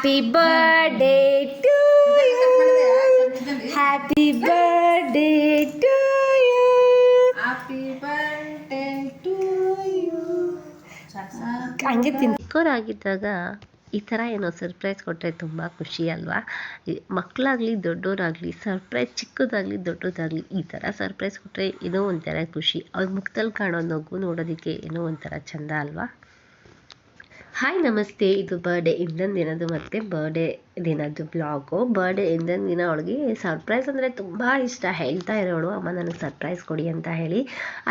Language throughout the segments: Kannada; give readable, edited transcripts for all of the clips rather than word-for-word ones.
Happy birthday to you, happy birthday to you, happy birthday to you. ಹಂಗೆ ಚಿಕ್ಕವರಾಗಿದ್ದಾಗ ಈ ಥರ ಏನೋ ಸರ್ಪ್ರೈಸ್ ಕೊಟ್ಟರೆ ತುಂಬ ಖುಷಿ ಅಲ್ವಾ. ಮಕ್ಕಳಾಗಲಿ ದೊಡ್ಡವರಾಗಲಿ ಸರ್ಪ್ರೈಸ್ ಚಿಕ್ಕದಾಗಲಿ ದೊಡ್ಡದಾಗಲಿ ಈ ಥರ ಸರ್ಪ್ರೈಸ್ ಕೊಟ್ಟರೆ ಏನೋ ಒಂಥರ ಖುಷಿ. ಅವ್ರ ಮುಖದಲ್ಲಿ ಕಾಣೋ ನಗು ನೋಡೋದಕ್ಕೆ ಏನೋ ಒಂಥರ ಚೆಂದ ಅಲ್ವಾ. ಹಾಯ್ ನಮಸ್ತೆ, ಇದು ಬರ್ಡೇ ಹಿಂದಿನ ದಿನದ್ದು ಮತ್ತು ಬರ್ಡೇ ದಿನದ್ದು ಬ್ಲಾಗು. ಬರ್ಡೇ ಹಿಂದಿನ ದಿನ ಅವಳಿಗೆ ಸರ್ಪ್ರೈಸ್ ಅಂದರೆ ತುಂಬ ಇಷ್ಟ. ಹೇಳ್ತಾ ಇರೋಳು, ಅಮ್ಮ ನನಗೆ ಸರ್ಪ್ರೈಸ್ ಕೊಡಿ ಅಂತ ಹೇಳಿ.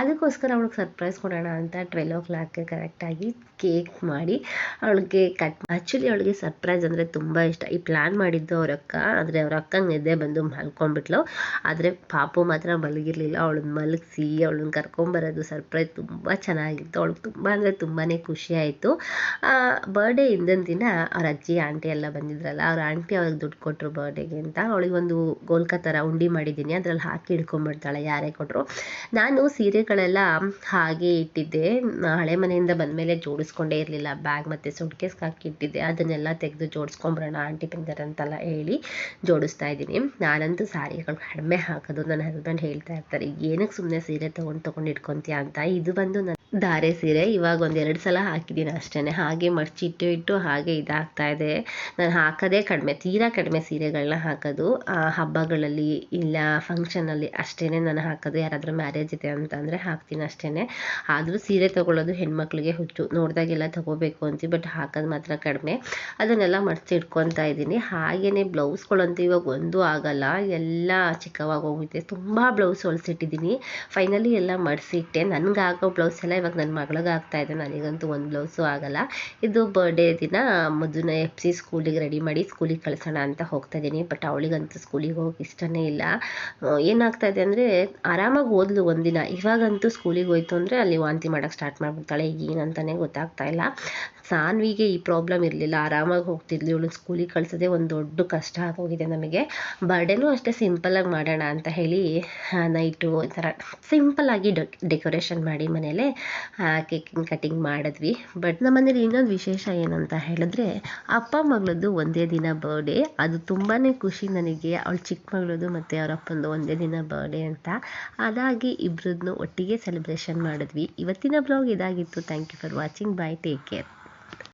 ಅದಕ್ಕೋಸ್ಕರ ಅವಳಿಗೆ ಸರ್ಪ್ರೈಸ್ ಕೊಡೋಣ ಅಂತ 12 o'clock ಕರೆಕ್ಟಾಗಿ ಕೇಕ್ ಮಾಡಿ ಅವಳಿಗೆ ಆ್ಯಕ್ಚುಲಿ ಅವಳಿಗೆ ಸರ್ಪ್ರೈಸ್ ಅಂದರೆ ತುಂಬ ಇಷ್ಟ. ಈ ಪ್ಲ್ಯಾನ್ ಮಾಡಿದ್ದು ಅವ್ರ ಅಕ್ಕ, ಆದರೆ ಅವ್ರ ಅಕ್ಕಂಗೆ ನಿದ್ದೆ ಬಂದು ಮಲ್ಕೊಂಡ್ಬಿಟ್ಲು. ಆದರೆ ಪಾಪು ಮಾತ್ರ ಮಲಗಿರಲಿಲ್ಲ. ಅವಳನ್ನ ಮಲಗಿಸಿ ಅವಳನ್ನ ಕರ್ಕೊಂಬರೋದು ಸರ್ಪ್ರೈಸ್ ತುಂಬ ಚೆನ್ನಾಗಿತ್ತು. ಅವಳಿಗೆ ತುಂಬ ಅಂದರೆ ತುಂಬಾ ಖುಷಿ ಆಯಿತು. ಬರ್ಡೇ ಹಿಂದಿನ ದಿನ ಅವ್ರ ಅಜ್ಜಿ ಆಂಟಿ ಎಲ್ಲ ಬಂದಿದ್ರಲ್ಲ, ಅವ್ರ ಆಂಟಿ ಅವ್ರಿಗೆ ದುಡ್ಡು ಕೊಟ್ಟರು ಬರ್ಡೇಗೆ ಅಂತ. ಅವಳಿಗೆ ಒಂದು ಗೋಲ್ಕ ಥರ ಉಂಡಿ ಮಾಡಿದ್ದೀನಿ, ಅದರಲ್ಲಿ ಹಾಕಿ ಹಿಡ್ಕೊಂಬಿಡ್ತಾಳೆ ಯಾರೇ ಕೊಟ್ಟರು. ನಾನು ಸೀರೆಗಳೆಲ್ಲ ಹಾಗೆ ಇಟ್ಟಿದ್ದೆ, ಹಳೆ ಮನೆಯಿಂದ ಬಂದಮೇಲೆ ಜೋಡಿಸ್ಕೊಂಡೇ ಇರಲಿಲ್ಲ. ಬ್ಯಾಗ್ ಮತ್ತು ಸೂಟ್ಕೇಸ್ಗೆ ಹಾಕಿ ಇಟ್ಟಿದ್ದೆ, ಅದನ್ನೆಲ್ಲ ತೆಗೆದು ಜೋಡಿಸ್ಕೊಂಬರೋಣ ಆಂಟಿ ಬಂದಾರಂತೆಲ್ಲ ಹೇಳಿ ಜೋಡಿಸ್ತಾ ಇದ್ದೀನಿ. ನಾನಂತೂ ಸಾರಿಗಳು ಕಡಿಮೆ ಹಾಕೋದು. ನನ್ನ ಹಸ್ಬೆಂಡ್ ಹೇಳ್ತಾ ಇರ್ತಾರೆ, ಏನಕ್ಕೆ ಸುಮ್ಮನೆ ಸೀರೆ ತೊಗೊಂಡು ಇಟ್ಕೊತೀಯ ಅಂತ. ಇದು ಬಂದು ನನ್ನ ಧಾರೆ ಸೀರೆ, ಇವಾಗ 1-2 ಸಲ ಹಾಕಿದ್ದೀನಿ ಅಷ್ಟೇ. ಹಾಗೆ ಮಡ್ಚಿಟ್ಟು ಹಾಗೆ ಇದಾಗ್ತಾ ಇದೆ. ನಾನು ಹಾಕೋದೇ ಕಡಿಮೆ, ತೀರಾ ಕಡಿಮೆ ಸೀರೆಗಳನ್ನ ಹಾಕೋದು. ಹಬ್ಬಗಳಲ್ಲಿ ಇಲ್ಲ ಫಂಕ್ಷನಲ್ಲಿ ಅಷ್ಟೇ ನಾನು ಹಾಕೋದು. ಯಾರಾದರೂ ಮ್ಯಾರೇಜ್ ಇದೆ ಅಂತಂದರೆ ಹಾಕ್ತೀನಿ ಅಷ್ಟೇ. ಆದರೂ ಸೀರೆ ತೊಗೊಳ್ಳೋದು ಹೆಣ್ಮಕ್ಳಿಗೆ ಹುಚ್ಚು, ನೋಡಿದಾಗೆಲ್ಲ ತೊಗೋಬೇಕು ಅಂತೀವಿ, ಬಟ್ ಹಾಕೋದು ಮಾತ್ರ ಕಡಿಮೆ. ಅದನ್ನೆಲ್ಲ ಮಡ್ಚಿ ಇಟ್ಕೊತಾ ಇದ್ದೀನಿ. ಹಾಗೆಯೇ ಬ್ಲೌಸ್ಗಳಂತೂ ಇವಾಗ ಒಂದೂ ಆಗಲ್ಲ, ಎಲ್ಲ ಚಿಕ್ಕವಾಗಿ ಹೋಗುತ್ತೆ. ತುಂಬ ಬ್ಲೌಸ್ ಹೊಲಿಸಿಟ್ಟಿದ್ದೀನಿ. ಫೈನಲಿ ಎಲ್ಲ ಮಡಿಸಿಟ್ಟೆ. ನನಗಾಗೋ ಬ್ಲೌಸ್ ಎಲ್ಲ ಇವಾಗ ನನ್ನ ಮಗಳಿಗೆ ಆಗ್ತಾಯಿದೆ, ನನಗಂತೂ ಒಂದು ಬ್ಲೌಸು ಆಗಲ್ಲ. ಇದು ಬರ್ಡೇ ದಿನ ಮಧುನ ಎಪ್ಸಿ ಸ್ಕೂಲಿಗೆ ರೆಡಿ ಮಾಡಿ ಸ್ಕೂಲಿಗೆ ಕಳಿಸೋಣ ಅಂತ ಹೋಗ್ತಾಯಿದ್ದೀನಿ. ಬಟ್ ಅವಳಿಗಂತೂ ಸ್ಕೂಲಿಗೆ ಹೋಗೋಕೆ ಇಷ್ಟನೇ ಇಲ್ಲ. ಏನಾಗ್ತಾಯಿದೆ ಅಂದರೆ ಆರಾಮಾಗಿ ಓದ್ಲು ಒಂದಿನ, ಇವಾಗಂತೂ ಸ್ಕೂಲಿಗೆ ಹೋಯ್ತು ಅಂದರೆ ಅಲ್ಲಿ ವಾಂತಿ ಮಾಡೋಕ್ಕೆ ಸ್ಟಾರ್ಟ್ ಮಾಡಿಬಿಡ್ತಾಳೆ. ಏನಂತಲೇ ಗೊತ್ತಾಗ್ತಾ ಇಲ್ಲ. ಸಾನ್ವಿಗೆ ಈ ಪ್ರಾಬ್ಲಮ್ ಇರಲಿಲ್ಲ, ಆರಾಮಾಗಿ ಹೋಗ್ತಿದ್ಲಿ. ಇವಳು ಸ್ಕೂಲಿಗೆ ಕಳಿಸೋದೇ ಒಂದು ದೊಡ್ಡ ಕಷ್ಟ ಆಗೋಗಿದೆ ನಮಗೆ. ಬರ್ಡೇನೂ ಅಷ್ಟೇ ಸಿಂಪಲಾಗಿ ಮಾಡೋಣ ಅಂತ ಹೇಳಿ ನೈಟು ಈ ಥರ ಸಿಂಪಲ್ಲಾಗಿ ಡೆಕೋರೇಷನ್ ಮಾಡಿ ಮನೇಲೆ ಕೇಕ್ ಕಟಿಂಗ್ ಮಾಡಿದ್ವಿ. ಬಟ್ ನಮ್ಮ ಮನೇಲಿ ಇನ್ನೊಂದು ವಿಶೇಷ ಏನಂತ ಹೇಳಿದ್ರೆ, ಅಪ್ಪ ಮಗಳದ್ದು ಒಂದೇ ದಿನ ಬರ್ಡೇ. ಅದು ತುಂಬಾ ಖುಷಿ ನನಗೆ. ಅವಳು ಚಿಕ್ಕ ಮಗಳದು ಮತ್ತು ಅವರ ಅಪ್ಪಂದು ಒಂದೇ ದಿನ ಬರ್ಡೇ ಅಂತ. ಅದಾಗಿ ಇಬ್ಬರದ್ದು ಒಟ್ಟಿಗೆ ಸೆಲೆಬ್ರೇಷನ್ ಮಾಡಿದ್ವಿ. ಇವತ್ತಿನ ಬ್ಲಾಗ್ ಇದಾಗಿತ್ತು. Thank you for watching. Bye, take care.